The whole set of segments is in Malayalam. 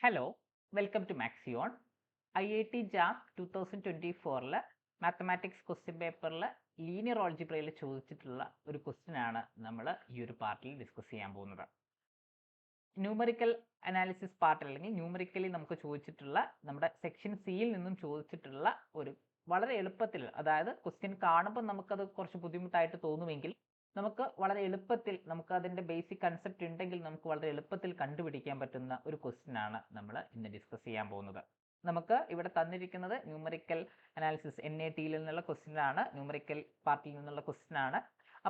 Hello, welcome to Maxion. IIT JAM 2024 mathematics question പേപ്പറിൽ ലീനിയർ ഓൾജിബ്രയിൽ ചോദിച്ചിട്ടുള്ള ഒരു ക്വസ്റ്റ്യൻ ആണ് നമ്മൾ ഈ ഒരു പാർട്ടിൽ ഡിസ്കസ് ചെയ്യാൻ പോകുന്നത്. ന്യൂമറിക്കൽ അനാലിസിസ് പാർട്ടിൽ അല്ലെങ്കിൽ ന്യൂമറിക്കലി നമുക്ക് ചോദിച്ചിട്ടുള്ള നമ്മുടെ സെക്ഷൻ സിയിൽ നിന്നും ചോദിച്ചിട്ടുള്ള ഒരു വളരെ എളുപ്പത്തിൽ, അതായത് ക്വസ്റ്റ്യൻ കാണുമ്പോൾ നമുക്കത് കുറച്ച് ബുദ്ധിമുട്ടായിട്ട് തോന്നുമെങ്കിൽ നമുക്ക് വളരെ എളുപ്പത്തിൽ, നമുക്ക് അതിന്റെ ബേസിക് കൺസെപ്റ്റ് ഉണ്ടെങ്കിൽ നമുക്ക് വളരെ എളുപ്പത്തിൽ കണ്ടുപിടിക്കാൻ പറ്റുന്ന ഒരു ക്വസ്റ്റ്യൻ ആണ് നമ്മൾ ഇന്ന് ഡിസ്കസ് ചെയ്യാൻ പോകുന്നത്. നമുക്ക് ഇവിടെ തന്നിരിക്കുന്നത് ന്യൂമറിക്കൽ അനാലിസിസ് NATയിൽ നിന്നുള്ള ക്വസ്റ്റ്യൻ ആണ്, ന്യൂമറിക്കൽ പാർട്ടിൽ നിന്നുള്ള ക്വസ്റ്റ്യൻ ആണ്.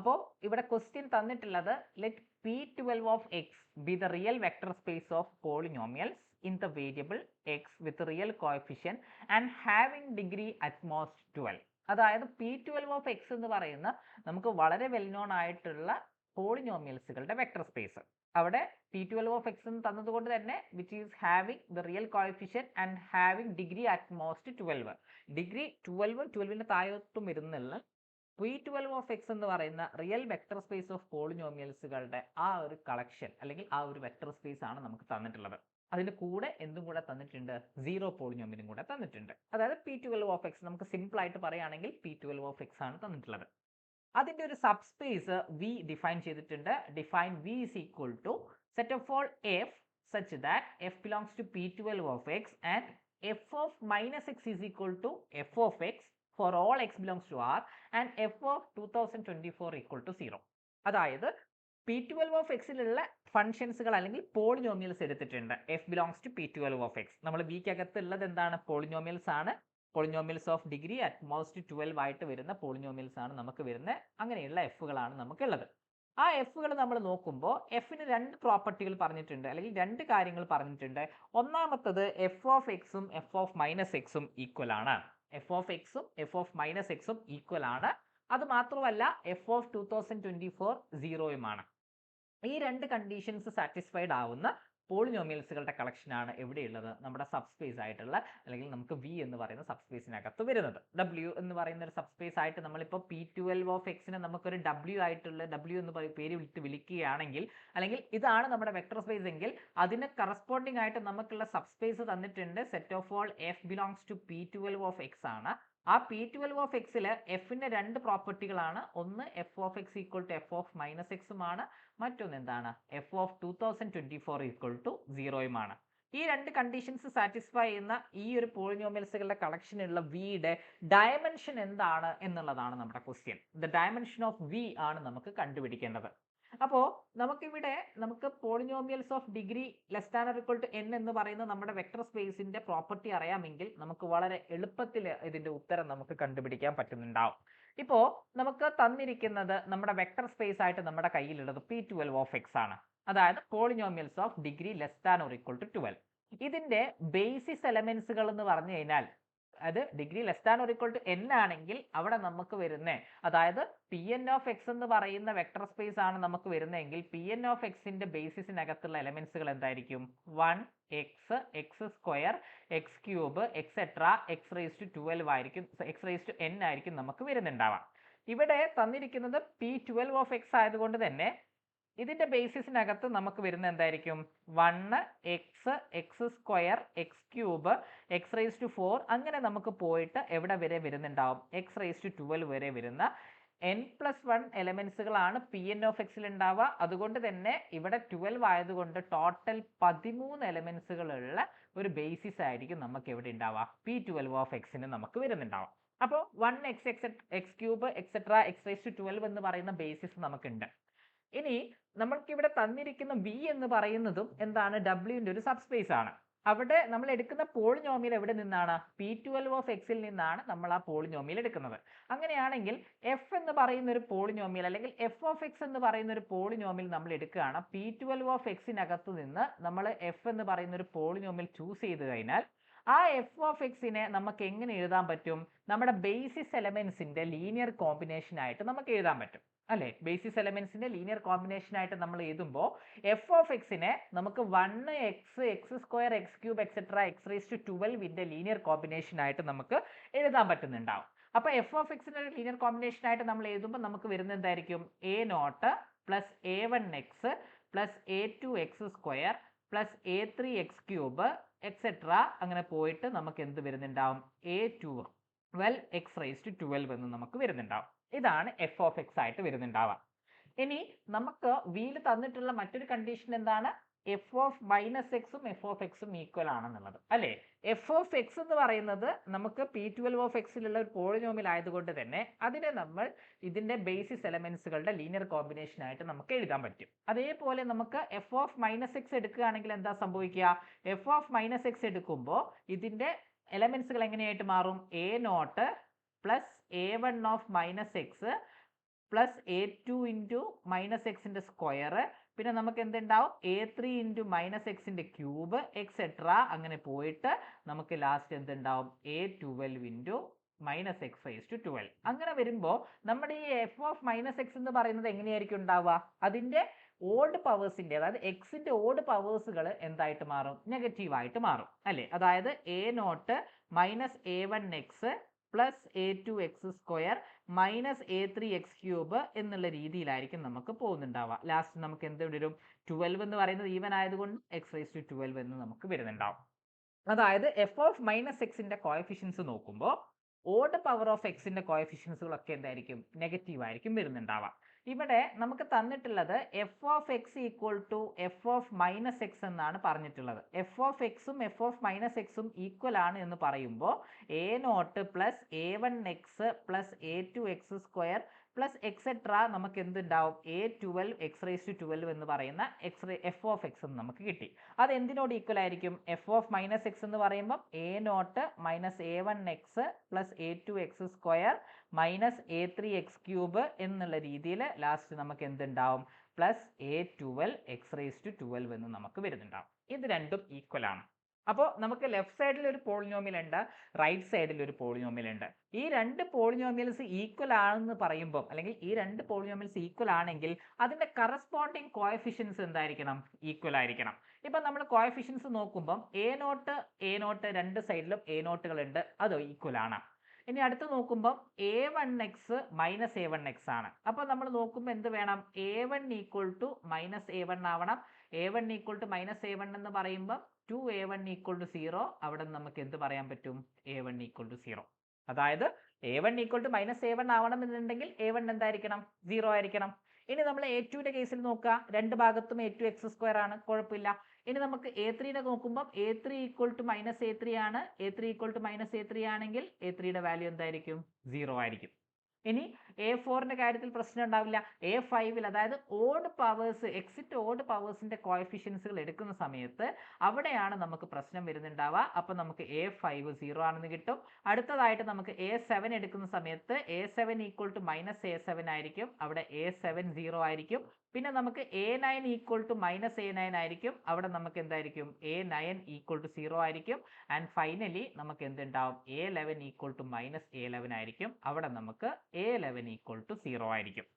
അപ്പോൾ ഇവിടെ ക്വസ്റ്റ്യൻ തന്നിട്ടുള്ളത് let P12 of x be the real vector space of polynomials in the variable x with real coefficient and having degree at most 12. അതായത് P12 of x എന്ന് പറയുന്ന നമുക്ക് വളരെ വെൽ നോൺ ആയിട്ടുള്ള പോളിനോമിയൽസുകളുടെ വെക്ടർ സ്പേസ്. അവിടെ P12 of x എന്ന് തന്നതുകൊണ്ട് തന്നെ which is having the real coefficient and having degree at most 12. Degree 12 താഴത്തും ഇരുന്നുള്ള P12 of x എന്ന് പറയുന്ന റിയൽ വെക്ടർ സ്പേസ് ഓഫ് പോളിനോമിയൽസുകളുടെ ആ ഒരു കളക്ഷൻ അല്ലെങ്കിൽ ആ ഒരു വെക്ടർ സ്പേസ് ആണ് നമുക്ക് തന്നിട്ടുള്ളത്. അതിന്റെ കൂടെ എന്തും കൂടെ തന്നിട്ടുണ്ട്, സീറോ പോളിനോമിയലും കൂടെ തന്നിട്ടുണ്ട്. അതായത് P12 of x നമുക്ക് സിമ്പിൾ ആയിട്ട് പറയുകയാണെങ്കിൽ P12 of x ആണ് തന്നിട്ടുള്ളത്. അതിന്റെ ഒരു സബ് സ്പേസ് V ഡിഫൈൻ ചെയ്തിട്ടുണ്ട്. Define V is equal to set of all f such that f belongs to P12 of x and f of minus x is equal to f of x for all x belongs to R and f of 2024 equal to 0. അതായത് P12 of xലുള്ള ഫംഗ്ഷൻസുകൾ അല്ലെങ്കിൽ പോളിനോമിയൽസ് എടുത്തിട്ടുണ്ട്. f belongs to P12 of x. നമ്മൾ വിക്കകത്ത് ഉള്ളത് എന്താണ്? പോളിനോമിയൽസ് ആണ്. Polynomials of degree at most 12 ആയിട്ട് വരുന്ന പോളിനോമിയൽസ് ആണ് നമുക്ക് വരുന്നത്. അങ്ങനെയുള്ള എഫുകളാണ് നമുക്കുള്ളത്. ആ എഫുകൾ നമ്മൾ നോക്കുമ്പോൾ എഫിന് രണ്ട് പ്രോപ്പർട്ടികൾ പറഞ്ഞിട്ടുണ്ട്, അല്ലെങ്കിൽ രണ്ട് കാര്യങ്ങൾ പറഞ്ഞിട്ടുണ്ട്. ഒന്നാമത്തത് എഫ് ഓഫ് എക്സും എഫ് ഓഫ് മൈനസ് എക്സും ഈക്വൽ ആണ്. എഫ് ഓഫ് എക്സും എഫ് ഓഫ് മൈനസ് എക്സും ഈക്വൽ ആണ്. അത് മാത്രമല്ല എഫ് ഓഫ് 2024 സീറോയുമാണ്. ഈ രണ്ട് കണ്ടീഷൻസ് സാറ്റിസ്ഫൈഡ് ആവുന്ന പോളിനോമിയൽസുകളുടെ കളക്ഷൻ ആണ് എവിടെയുള്ളത്? നമ്മുടെ സബ്സ്പേസ് ആയിട്ടുള്ള, അല്ലെങ്കിൽ നമുക്ക് V എന്ന് പറയുന്ന സബ്സ്പേസിനകത്ത് വരുന്നത്. W എന്ന് പറയുന്ന ഒരു സബ്സ്പേസ് ആയിട്ട് നമ്മളിപ്പോൾ P12 of x നെ നമുക്കൊരു W ആയിട്ടുള്ള W എന്ന് പേര് വിളിക്കുകയാണെങ്കിൽ, അല്ലെങ്കിൽ ഇതാണ് നമ്മുടെ വെക്ടർ സ്പേസ് എങ്കിൽ അതിന് കറസ്പോണ്ടിങ് ആയിട്ട് നമുക്കുള്ള സബ്സ്പേസ് തന്നിട്ടുണ്ട്. Set of all f belongs to P12 of x ആണ്. ആ P12 of x എഫിന്റെ രണ്ട് പ്രോപ്പർട്ടികളാണ്. ഒന്ന് F of X equal to F of minus എക്സുമാണ്. മറ്റൊന്ന് എന്താണ്? എഫ് ഓഫ് 2024 ഈക്വൽ ടു സീറോയുമാണ്. ഈ രണ്ട് കണ്ടീഷൻസ് സാറ്റിസ്ഫൈ ചെയ്യുന്ന ഈ ഒരു പോളിനോമിയൽസുകളുടെ കളക്ഷനുള്ള വിയുടെ ഡയമെൻഷൻ എന്താണ് എന്നുള്ളതാണ് നമ്മുടെ question. The dimension of V ആണ് നമുക്ക് കണ്ടുപിടിക്കേണ്ടത്. അപ്പോൾ നമുക്ക് polynomials of degree less than or equal to n എന്ന് പറയുന്ന നമ്മുടെ വെക്ടർ സ്പേസിന്റെ പ്രോപ്പർട്ടി അറിയാമെങ്കിൽ നമുക്ക് വളരെ എളുപ്പത്തിൽ ഇതിന്റെ ഉത്തരം നമുക്ക് കണ്ടുപിടിക്കാൻ പറ്റുന്നുണ്ടാവും. ഇപ്പോ നമുക്ക് തന്നിരിക്കുന്നത് നമ്മുടെ വെക്ടർ സ്പേസ് ആയിട്ട് നമ്മുടെ കയ്യിലുള്ളത് P12 of x ആണ്. അതായത് polynomials of degree less than or equal to 12. ഇതിന്റെ ബേസിസ് എലമെന്റ്സുകൾ എന്ന് പറഞ്ഞു കഴിഞ്ഞാൽ അത് degree less than or equal to n ആണെങ്കിൽ അവിടെ നമുക്ക് വരുന്ന, അതായത് Pn of x എന്ന് പറയുന്ന വെക്ടർ സ്പേസ് ആണ് നമുക്ക് വരുന്നതെങ്കിൽ Pn of x ന്റെ ബേസിസിനകത്തുള്ള എലമെന്റ്സുകൾ എന്തായിരിക്കും? 1 x, x square, x cube etcetera x raised to 12 ആയിരിക്കും, x raised to n ആയിരിക്കും നമുക്ക് വരുന്നുണ്ടാവാം. ഇവിടെ തന്നിരിക്കുന്നത് P12 of x ആയതുകൊണ്ട് തന്നെ ഇതിന്റെ ബേസിസിനകത്ത് നമുക്ക് വരുന്ന എന്തായിരിക്കും? 1 x, x square, x cube, x raised to 4 അങ്ങനെ നമുക്ക് പോയിട്ട് എവിടെ വരെ വരുന്നുണ്ടാവും? x raised to 12 വരെ വരുന്ന n+1 എലമെന്റ്സുകളാണ് Pn of x ഉണ്ടാവുക. അതുകൊണ്ട് തന്നെ ഇവിടെ 12 ആയതുകൊണ്ട് ടോട്ടൽ 13 എലമെന്റ്സുകളുള്ള ഒരു ബേസിസ് ആയിരിക്കും നമുക്ക് എവിടെ ഉണ്ടാവുക? P12 of x നമുക്ക് വരുന്നുണ്ടാവും. അപ്പോൾ 1 x, x cube etcetera x raised to 12 എന്ന് പറയുന്ന ബേസിസ് നമുക്കുണ്ട്. ഇനി നമ്മൾക്കിവിടെ തന്നിരിക്കുന്ന V എന്ന് പറയുന്നതും എന്താണ്? ഡബ്ല്യുവിന്റെ ഒരു സബ്സ്പേസ് ആണ്. അവിടെ നമ്മൾ എടുക്കുന്ന പോളിനോമിയൽ എവിടെ നിന്നാണ്? P12 of x നിന്നാണ് നമ്മൾ ആ പോളിനോമിയൽ എടുക്കുന്നത്. അങ്ങനെയാണെങ്കിൽ f എന്ന് പറയുന്ന ഒരു പോളിനോമിയൽ, അല്ലെങ്കിൽ f of x എന്ന് പറയുന്ന ഒരു പോളിനോമിയൽ നമ്മൾ എടുക്കുകയാണ്. P12 of x നകത്ത് നിന്ന് നമ്മൾ f എന്ന് പറയുന്ന ഒരു പോളിനോമിയൽ ചൂസ് ചെയ്ത് കഴിഞ്ഞാൽ ആ f of x നെ നമുക്ക് എങ്ങനെ എഴുതാൻ പറ്റും? നമ്മുടെ ബേസിസ് എലമെന്റ്സിന്റെ ലീനിയർ കോമ്പിനേഷൻ ആയിട്ട് നമുക്ക് എഴുതാൻ പറ്റും, അല്ലെ? ബേസിസ് എലമെന്റ്സിന്റെ ലീനിയർ കോമ്പിനേഷൻ ആയിട്ട് നമ്മൾ എഴുതുമ്പോൾ എഫ് ഓഫ് എക്സിനെ നമുക്ക് 1 x, x square, x cube etcetera x raised to 12 ന്റെ ലീനിയർ കോമ്പിനേഷൻ ആയിട്ട് നമുക്ക് എഴുതാൻ പറ്റുന്നുണ്ടാവും. അപ്പൊ എഫ് ഓഫ് എക്സിന്റെ ലീനിയർ കോമ്പിനേഷൻ ആയിട്ട് നമ്മൾ എഴുതുമ്പോൾ നമുക്ക് വരുന്നത് എന്തായിരിക്കും? a0 plus a1 x plus a2 x square plus a3x³ etcetera അങ്ങനെ പോയിട്ട് നമുക്ക് എന്ത് വരുന്നുണ്ടാവും a12x⁻12 എന്ന് നമുക്ക് വരുന്നുണ്ടാവും. ഇതാണ് എഫ് ഓഫ് എക്സ് ആയിട്ട് വരുന്നുണ്ടാവുക. ഇനി നമുക്ക് വീല് തന്നിട്ടുള്ള മറ്റൊരു കണ്ടീഷൻ എന്താണ്? എഫ് ഓഫ് മൈനസ് എക്സും എഫ് ഓഫ് എക്സും ഈക്വൽ ആണെന്നുള്ളത് അല്ലേ. എഫ് ഓഫ് എക്സ് എന്ന് പറയുന്നത് നമുക്ക് P12 ഓഫ് എക്സിലുള്ള ഒരു പോളിനോമിയൽ ആയതുകൊണ്ട് തന്നെ അതിനെ നമ്മൾ ഇതിന്റെ ബേസിസ് എലമെന്റ്സുകളുടെ ലീനിയർ കോമ്പിനേഷൻ ആയിട്ട് നമുക്ക് എഴുതാൻ പറ്റും. അതേപോലെ നമുക്ക് എഫ് ഓഫ് മൈനസ് എക്സ് എടുക്കുകയാണെങ്കിൽ എന്താ സംഭവിക്കുക? എഫ് ഓഫ് മൈനസ് എക്സ് എടുക്കുമ്പോൾ ഇതിന്റെ എലമെന്റ്സുകൾ എങ്ങനെയായിട്ട് മാറും? a0 plus a1 of minus X plus a2 into minus എക്സിന്റെ സ്ക്വയർ, പിന്നെ നമുക്ക് എന്തുണ്ടാവും a3 ഇൻറ്റു മൈനസ് എക്സിന്റെ ക്യൂബ് എക്സെട്ര അങ്ങനെ പോയിട്ട് നമുക്ക് ലാസ്റ്റ് എന്തുണ്ടാവും a12 ഇൻറ്റു മൈനസ് x⁻12. അങ്ങനെ വരുമ്പോൾ നമ്മുടെ ഈ എഫ് ഓഫ് മൈനസ് എക്സ് എന്ന് പറയുന്നത് എങ്ങനെയായിരിക്കും ഉണ്ടാവുക? അതിന്റെ ഓഡ് പവേഴ്സിന്റെ, അതായത് എക്സിന്റെ ഓഡ് പവേഴ്സുകൾ എന്തായിട്ട് മാറും? നെഗറ്റീവ് ആയിട്ട് മാറും അല്ലേ. അതായത് a0 minus a1x plus a2x² minus a3x³ എന്നുള്ള രീതിയിലായിരിക്കും നമുക്ക് പോകുന്നുണ്ടാവുക. ലാസ്റ്റ് നമുക്ക് എന്ത് വരും? 12 എന്ന് പറയുന്നത് ഈവൻ ആയതുകൊണ്ട് x⁻12 എന്ന് നമുക്ക് വരുന്നുണ്ടാവും. അതായത് എഫ് ഓഫ് മൈനസ് എക്സിന്റെ കോഎഫിഷ്യൻസ് നോക്കുമ്പോൾ ഓഡ് പവർ ഓഫ് എക്സിന്റെ കോഎഫിഷ്യൻസുകളൊക്കെ എന്തായിരിക്കും? നെഗറ്റീവ് ആയിരിക്കും വരുന്നുണ്ടാവുക. ഇവിടെ നമുക്ക് തന്നിട്ടുള്ളത് f of X equal to F of minus x എന്നാണ് പറഞ്ഞിട്ടുള്ളത്. എഫ് ഓഫ് എക്സും എഫ് ഓഫ് മൈനസ് എക്സും ഈക്വൽ ആണ് എന്ന് പറയുമ്പോൾ a0 plus a1x plus a2x² plus etcetera നമുക്ക് എന്തുണ്ടാവും? a12x⁻12 എന്ന് പറയുന്ന എഫ് ഓഫ് എക്സ് നമുക്ക് കിട്ടി. അത് എന്തിനോട് ഈക്വൽ ആയിരിക്കും? എഫ് ഓഫ് മൈനസ് എക്സ് എന്ന് പറയുമ്പോൾ a0 minus a1x plus a2x² minus a3x³ എന്നുള്ള രീതിയിൽ ലാസ്റ്റ് നമുക്ക് എന്തുണ്ടാവും? പ്ലസ് a12x⁻12 എന്ന് നമുക്ക് വരുന്നുണ്ടാവും. ഇത് രണ്ടും ഈക്വൽ ആണ്. അപ്പോൾ നമുക്ക് ലെഫ്റ്റ് സൈഡിൽ ഒരു പോളിനോമിയൽ ഉണ്ട്, റൈറ്റ് സൈഡിൽ ഒരു പോളിനോമിയൽ ഉണ്ട്. ഈ രണ്ട് പോളിനോമിയൽസ് ഈക്വൽ ആണെന്ന് പറയുമ്പോൾ, അല്ലെങ്കിൽ ഈ രണ്ട് പോളിനോമിയൽസ് ഈക്വൽ ആണെങ്കിൽ അതിന്റെ കറസ്പോണ്ടിങ് കോഎഫിഷ്യൻസ് എന്തായിരിക്കണം? ഈക്വൽ ആയിരിക്കണം. ഇപ്പൊ നമ്മൾ കോഎഫിഷ്യൻസ് നോക്കുമ്പോൾ a0 രണ്ട് സൈഡിലും a0കൾ ഉണ്ട്, അത് ഈക്വൽ ആണ്. ഇനി അടുത്ത് നോക്കുമ്പോൾ a1x മൈനസ് a1x ആണ്. അപ്പൊ നമ്മൾ നോക്കുമ്പോൾ എന്ത് വേണം? a1 equal to minus a1 ആവണം. a1 equal to minus a1 എന്ന് പറയുമ്പോൾ 2a1 ഈക്വൽ ടു 0. അവിടെ നമുക്ക് എന്ത് പറയാൻ പറ്റും? a1 equal to 0. അതായത് a1 equal to minus a1 ആവണം എന്നുണ്ടെങ്കിൽ a1 എന്തായിരിക്കണം? 0 ആയിരിക്കണം. ഇനി നമ്മൾ a2ന്റെ കേസിൽ നോക്കുക, രണ്ട് ഭാഗത്തും a2x² ആണ്, കുഴപ്പമില്ല. ഇനി നമുക്ക് a3നെ നോക്കുമ്പോൾ a3 equal to minus a3 ആണ്. a3 equal to minus a3 ആണെങ്കിൽ a3യുടെ വാല്യൂ എന്തായിരിക്കും? 0 ആയിരിക്കും. ഇനി a4ന്റെ കാര്യത്തിൽ പ്രശ്നം ഉണ്ടാവില്ല. a5ൽ, അതായത് ഓഡ് പവേഴ്സ്, എക്സിറ്റ് ഓഡ് പവേഴ്സിന്റെ കോഎഫിഷ്യൻസുകൾ എടുക്കുന്ന സമയത്ത് അവിടെയാണ് നമുക്ക് പ്രശ്നം വരുന്നുണ്ടാവുക. അപ്പൊ നമുക്ക് a5 0 ആണെന്ന് കിട്ടും. അടുത്തതായിട്ട് നമുക്ക് a7 എടുക്കുന്ന സമയത്ത് a7 equal to minus a7 ആയിരിക്കും, അവിടെ a7 0 ആയിരിക്കും. പിന്നെ നമുക്ക് a9 equal to minus a9 ആയിരിക്കും, അവിടെ നമുക്ക് എന്തായിരിക്കും? a9 ഈക്വൽ ടു 0 ആയിരിക്കും. ആൻഡ് ഫൈനലി നമുക്ക് എന്തുണ്ടാവും? a11 equal to minus a11 ആയിരിക്കും, അവിടെ നമുക്ക് a11 ഈക്വൽ ടു 0 ആയിരിക്കും.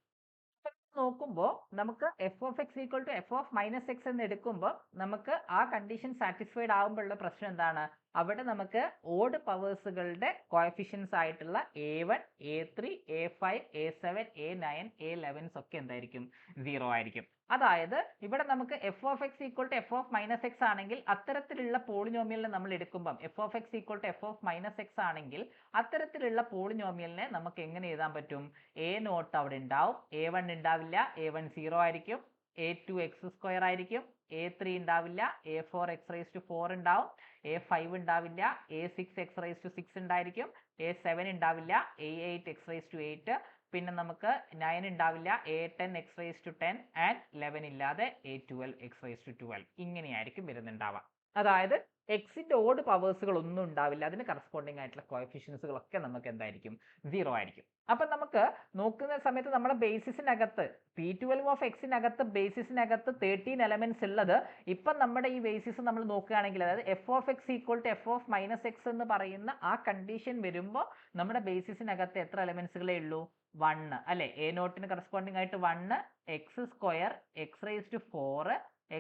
നോക്കുമ്പോൾ നമുക്ക് f of X equal to F of minus x എന്ന് എടുക്കുമ്പോൾ നമുക്ക് ആ കണ്ടീഷൻ സാറ്റിസ്ഫൈഡ് ആകുമ്പോഴുള്ള പ്രശ്നം എന്താണ്? അവിടെ നമുക്ക് ഓഡ് പവേഴ്സുകളുടെ കോഎഫിഷ്യൻസ് ആയിട്ടുള്ള a1 a3 a5 a7 a9 a11 ഒക്കെ എന്തായിരിക്കും? 0 ആയിരിക്കും. അതായത് ഇവിടെ നമുക്ക് f of X equal to F of minus x ആണെങ്കിൽ അത്തരത്തിലുള്ള പോളിനോമിയലിനെ നമ്മൾ എടുക്കുമ്പോൾ, f of X equal to F of minus x ആണെങ്കിൽ അത്തരത്തിലുള്ള പോളിനോമിയലിനെ നമുക്ക് എങ്ങനെ എഴുതാൻ പറ്റും? a0 അവിടെ ഉണ്ടാവും, a1 ഉണ്ടാവില്ല, a1 0 ആയിരിക്കും, a2x² ആയിരിക്കും, a3 ഉണ്ടാവില്ല, a4x⁻4 ഉണ്ടാവും, a5 ഉണ്ടാവില്ല, a6x⁻6 ഉണ്ടായിരിക്കും, a7 ഉണ്ടാവില്ല, a8x⁻8, പിന്നെ നമുക്ക് 9 ഉണ്ടാവില്ല, a10x⁻10 ആൻഡ് 11 ഇല്ലാതെ a12x⁻12. ഇങ്ങനെയായിരിക്കും വരുന്നുണ്ടാവുക. അതായത് എക്സിന്റെ ഓഡ് പവേഴ്സുകൾ ഒന്നും ഉണ്ടാവില്ല, അതിന് കറസ്പോണ്ടിങ് ആയിട്ടുള്ള കോഎഫിഷ്യൻസുകളൊക്കെ നമുക്ക് എന്തായിരിക്കും? 0 ആയിരിക്കും. അപ്പൊ നമുക്ക് നോക്കുന്ന സമയത്ത് നമ്മുടെ ബേസിസിനകത്ത് P12 ഓഫ് എക്സിനകത്ത് ബേസിസിനകത്ത് 13 എലമെന്റ്സ് ഉള്ളത്. ഇപ്പം നമ്മുടെ ഈ ബേസിസ് നമ്മൾ നോക്കുകയാണെങ്കിൽ, അതായത് f of X equal to F of minus x എന്ന് പറയുന്ന ആ കണ്ടീഷൻ വരുമ്പോൾ നമ്മുടെ ബേസിസിനകത്ത് എത്ര എലമെന്റ്സുകളേ ഉള്ളൂ? 1 അല്ലെ. a0ന് കറസ്പോണ്ടിങ് ആയിട്ട് 1, x² x⁻4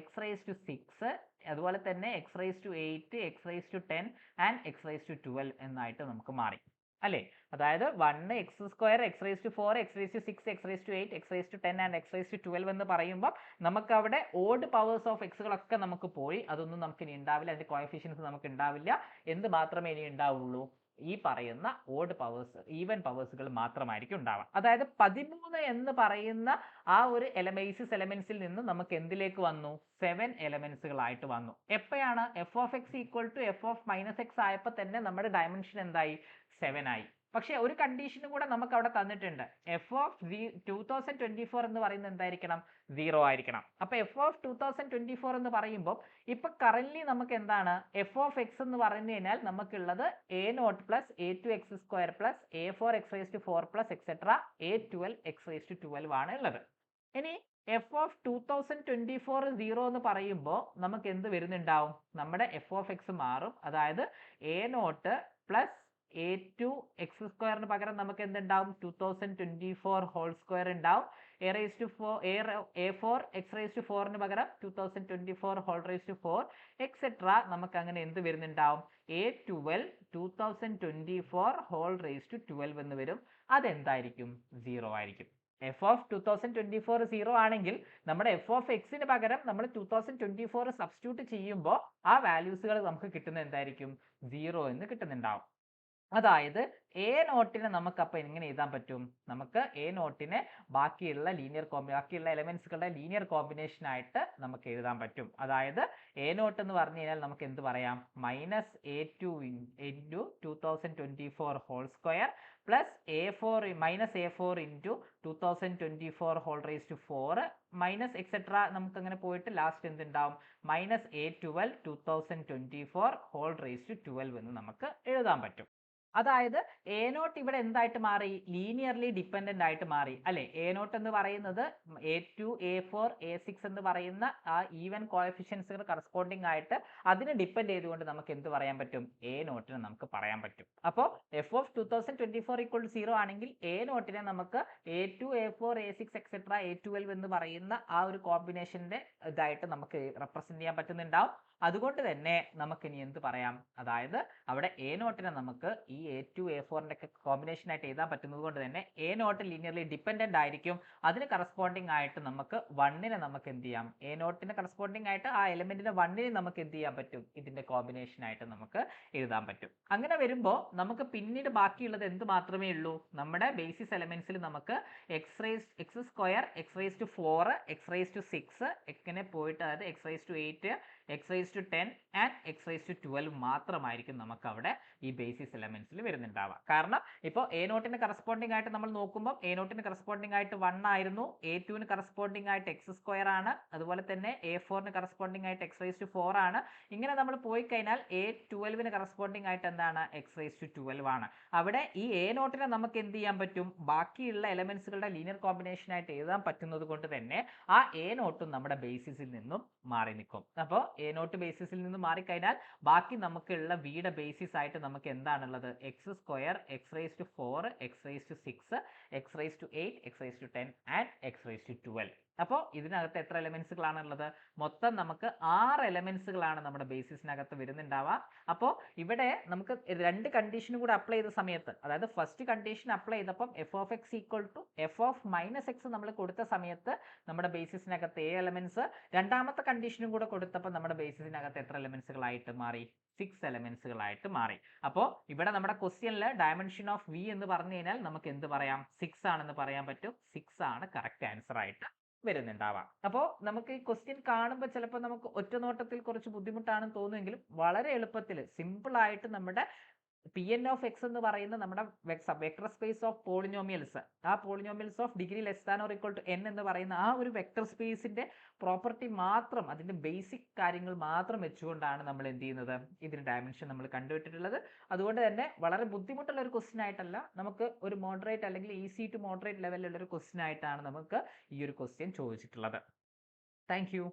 x⁻6 അതുപോലെ തന്നെ x⁻8 x⁻10 ആൻഡ് x⁻12 എന്നായിട്ട് നമുക്ക് മാറി. അല്ലേ? അതായത് 1 x square x raise to 4 x raise to 6 x raise to 8 x raise to 10 and x raise to 12 എന്ന് പറയുമ്പോൾ നമുക്ക് അവിടെ ഓഡ് പവേഴ്സ് ഓഫ് എക്സുകളൊക്കെ നമുക്ക് പോയി, അതൊന്നും നമുക്ക് ഇനി ഉണ്ടാവില്ല, അതിന്റെ കോഎഫിഷ്യൻസ് നമുക്ക് ഉണ്ടാവില്ല. എന്ത് മാത്രമേ ഇനി ഉണ്ടാവുള്ളൂ? ഈ പറയുന്ന ഓഡ് പവേഴ്സ്, ഈവൻ പവേഴ്സുകൾ മാത്രമായിരിക്കും ഉണ്ടാവുക. അതായത് 13 എന്ന് പറയുന്ന ആ ഒരു ബേസിസ് എലമെന്റ്സിൽ നിന്ന് നമുക്ക് എന്തിലേക്ക് വന്നു? 7 എലമെന്റ്സുകളായിട്ട് വന്നു. എപ്പോഴാണ് f of X equal to F of minus x ആയപ്പോൾ തന്നെ നമ്മുടെ ഡയമെൻഷൻ എന്തായി? 7 ആയി. പക്ഷെ ഒരു കണ്ടീഷനും കൂടെ നമുക്ക് അവിടെ തന്നിട്ടുണ്ട്. എഫ് ഓഫ് 2024 എന്ന് പറയുന്നത് എന്തായിരിക്കണം? 0 ആയിരിക്കണം. അപ്പൊ എഫ് ഓഫ് 2024 എന്ന് പറയുമ്പോൾ ഇപ്പൊ കറന്റ് നമുക്ക് എന്താണ്? എഫ് ഓഫ് എക്സ് എന്ന് പറഞ്ഞു കഴിഞ്ഞാൽ നമുക്കുള്ളത് a naught plus a two x square plus a four x raise to 4 plus etcetera a 12 x raise to 12 ആണ് ഉള്ളത്. ഇനി എഫ് ഓഫ് 2024 0 എന്ന് പറയുമ്പോൾ നമുക്ക് എന്ത് വരുന്നുണ്ടാവും? നമ്മുടെ എഫ് ഓഫ് എക്സ് മാറും. അതായത് a naught plus a two x സ്ക്വയറിന് പകരം നമുക്ക് എന്തുണ്ടാവും? 2024 ഹോൾ സ്ക്വയർ ഉണ്ടാവും. A four x raise to 4ന് പകരം 2024 ഹോൾ റേസ് ടു 4 എക്സെട്ര നമുക്ക് അങ്ങനെ എന്ത് വരുന്നുണ്ടാവും? എ 12 2024 ഹോൾ റേസ് ടു 12 എന്ന് വരും. അതെന്തായിരിക്കും? 0 ആയിരിക്കും. എഫ് ഓഫ് 2024 0 ആണെങ്കിൽ നമ്മുടെ എഫ് ഓഫ് എക്സിന് പകരം നമ്മൾ 2024 സബ്സ്റ്റിറ്റ്യൂട്ട് ചെയ്യുമ്പോൾ ആ വാല്യൂസുകൾ നമുക്ക് കിട്ടുന്നത് എന്തായിരിക്കും? 0 എന്ന് കിട്ടുന്നുണ്ടാവും. അതായത് എ നോട്ടിനെ നമുക്ക് അപ്പൊ എങ്ങനെ എഴുതാൻ പറ്റും? നമുക്ക് എ നോട്ടിനെ ബാക്കിയുള്ള എലമെന്റ്സുകളുടെ ലീനിയർ കോമ്പിനേഷൻ ആയിട്ട് നമുക്ക് എഴുതാൻ പറ്റും. അതായത് എ നോട്ട് എന്ന് പറഞ്ഞു കഴിഞ്ഞാൽ നമുക്ക് എന്ത് പറയാം? Minus a two into 2024 whole square plus minus a four into 2024 whole raise to 4 minus etcetera നമുക്ക് അങ്ങനെ പോയിട്ട് ലാസ്റ്റ് എന്തുണ്ടാവും? Minus a 12 2024 whole raise to 12 എന്ന് നമുക്ക് എഴുതാൻ പറ്റും. അതായത് എ നോട്ട് ഇവിടെ എന്തായിട്ട് മാറി? ലീനിയർലി ഡിപ്പെൻഡന്റ് ആയിട്ട് മാറി അല്ലെ? എ നോട്ട് എന്ന് പറയുന്നത് a two a four a six എന്ന് പറയുന്ന ആ ഈവൻ കോഎഫിഷ്യൻസുകൾ കറസ്പോണ്ടിങ് ആയിട്ട് അതിന് ഡിപ്പെൻഡ് ചെയ്തുകൊണ്ട് നമുക്ക് എന്ത് പറയാൻ പറ്റും? എ നോട്ടിനെ നമുക്ക് പറയാൻ പറ്റും. അപ്പോൾ എഫ് ഓഫ് 2024 ഈക്വൽ ടു 0 ആണെങ്കിൽ എ നോട്ടിനെ നമുക്ക് a two a four a six etcetera a 12 എന്ന് പറയുന്ന ആ ഒരു കോമ്പിനേഷന്റെ ഇതായിട്ട് നമുക്ക് റെപ്രസെന്റ് ചെയ്യാൻ പറ്റുന്നുണ്ടാവും. അതുകൊണ്ട് തന്നെ നമുക്ക് ഇനി എന്ത് പറയാം? അതായത് അവിടെ എ നോട്ടിനെ നമുക്ക് ഈ എ ടു എ ഫോറിന്റെ ഒക്കെ കോമ്പിനേഷൻ ആയിട്ട് എഴുതാൻ പറ്റുന്നത് കൊണ്ട് തന്നെ എ നോട്ട് ലീനിയർലി ഡിപ്പെൻഡന്റ് ആയിരിക്കും. അതിന് കറസ്പോണ്ടിങ് ആയിട്ട് നമുക്ക് 1നെ നമുക്ക് എന്ത് ചെയ്യാം? എ നോട്ടിന് കറസ്പോണ്ടിങ് ആയിട്ട് ആ എലിമെന്റിന്റെ 1നെ നമുക്ക് എന്ത് ചെയ്യാൻ പറ്റും? ഇതിന്റെ കോമ്പിനേഷൻ ആയിട്ട് നമുക്ക് എഴുതാൻ പറ്റും. അങ്ങനെ വരുമ്പോൾ നമുക്ക് പിന്നീട് ബാക്കിയുള്ളത് എന്ത് മാത്രമേ ഉള്ളൂ? നമ്മുടെ ബേസിസ് എലമെന്റ്സിൽ നമുക്ക് x square x raise to 4 x raise to 6 ഇങ്ങനെ പോയിട്ട് അതായത് x raise to 8 x raise to 10 and x raise to 12 മാത്രമായിരിക്കും നമുക്ക് അവിടെ ഈ ബേസിസ് എലമെന്റ്സിൽ വരുന്നുണ്ടാവുക. കാരണം ഇപ്പോൾ എ നോട്ടിന് കറസ്പോണ്ടിങ് ആയിട്ട് നമ്മൾ നോക്കുമ്പോൾ എ നോട്ടിന് കറസ്പോണ്ടിങ് ആയിട്ട് 1 ആയിരുന്നു, എ ടുവിന് കറസ്പോണ്ടിങ് ആയിട്ട് എക്സ് സ്ക്വയർ ആണ്, അതുപോലെ തന്നെ എ ഫോറിന് കറസ്പോണ്ടിങ് ആയിട്ട് എക്സ് റേസ് ടു 4 ആണ്. ഇങ്ങനെ നമ്മൾ പോയി കഴിഞ്ഞാൽ എ 12ന് കറസ്പോണ്ടിങ് ആയിട്ട് എന്താണ്? എക്സ് റേസ് ടു 12 ആണ്. അവിടെ ഈ എ നോട്ടിനെ നമുക്ക് എന്ത് ചെയ്യാൻ പറ്റും? ബാക്കിയുള്ള എലമെന്റ്സുകളുടെ ലീനിയർ കോമ്പിനേഷൻ ആയിട്ട് എഴുതാൻ പറ്റുന്നത് കൊണ്ട് തന്നെ ആ എ നോട്ടും നമ്മുടെ ബേസിസിൽ നിന്നും മാറി നിൽക്കും. അപ്പോൾ എ നോട്ട് ബേസിസിൽ നിന്ന് മാറിക്കഴിഞ്ഞാൽ ബാക്കി നമുക്കുള്ള വിയുടെ ബേസിസ് ആയിട്ട് നമുക്ക് എന്താണുള്ളത്? X square x raise to 4 x raise to 6 x raise to 8 x raise to 10 and x raise to 12. അപ്പോൾ ഇതിനകത്ത് എത്ര എലമെന്റ്സുകളാണ് ഉള്ളത്? മൊത്തം നമുക്ക് 6 എലമെന്റ്സുകളാണ് നമ്മുടെ ബേസിസിനകത്ത് വരുന്നുണ്ടാവുക. അപ്പോൾ ഇവിടെ നമുക്ക് രണ്ട് കണ്ടീഷനും കൂടെ അപ്ലൈ ചെയ്ത സമയത്ത്, അതായത് ഫസ്റ്റ് കണ്ടീഷൻ അപ്ലൈ ചെയ്തപ്പം f of X equal to F of minus x നമ്മൾ കൊടുത്ത സമയത്ത് നമ്മുടെ ബേസിസിനകത്ത് 7 എലമെന്റ്സ്, രണ്ടാമത്തെ കണ്ടീഷനും കൂടെ കൊടുത്തപ്പോൾ നമ്മുടെ ബേസിസിനകത്ത് എത്ര എലമെന്റ്സുകളായിട്ട് മാറി? 6 എലമെന്റ്സുകളായിട്ട് മാറി. അപ്പോൾ ഇവിടെ നമ്മുടെ ക്വസ്റ്റ്യനിൽ ഡയമെൻഷൻ ഓഫ് വി എന്ന് പറഞ്ഞു കഴിഞ്ഞാൽ നമുക്ക് എന്ത് പറയാം? 6 ആണെന്ന് പറയാൻ പറ്റും. 6 ആണ് കറക്റ്റ് ആൻസർ ആയിട്ട് വരുന്നുണ്ടാവാം. അപ്പോൾ നമുക്ക് ഈ ക്വസ്റ്റ്യൻ കാണുമ്പോൾ ചിലപ്പോൾ നമുക്ക് ഒറ്റ നോട്ടത്തിൽ കുറച്ച് ബുദ്ധിമുട്ടാണെന്ന് തോന്നുമെങ്കിലും വളരെ എളുപ്പത്തിൽ സിമ്പിൾ ആയിട്ട് നമ്മുടെ Pn of x എന്ന് പറയുന്ന നമ്മുടെ വെക്ടർ സ്പേസ് ഓഫ് പോളിനോമിയൽസ്, ആ polynomials of degree less than or equal to n എന്ന് പറയുന്ന ആ ഒരു വെക്ടർ സ്പേസിന്റെ പ്രോപ്പർട്ടി മാത്രം, അതിന്റെ ബേസിക് കാര്യങ്ങൾ മാത്രം വെച്ചുകൊണ്ടാണ് നമ്മൾ എന്ത് ചെയ്യുന്നത്? ഇതിന്റെ ഡയമെൻഷൻ നമ്മൾ കണ്ടുപിടിച്ചിട്ടുള്ളത്. അതുകൊണ്ട് തന്നെ വളരെ ബുദ്ധിമുട്ടുള്ള ഒരു ക്വസ്റ്റ്യൻ ആയിട്ടല്ല, നമുക്ക് ഒരു മോഡറേറ്റ് അല്ലെങ്കിൽ ഈസി ടു മോഡറേറ്റ് ലെവലിലുള്ള ഒരു ക്വസ്റ്റ്യൻ ആയിട്ടാണ് നമുക്ക് ഈ ഒരു ക്വസ്റ്റ്യൻ ചോദിച്ചിട്ടുള്ളത്. Thank you.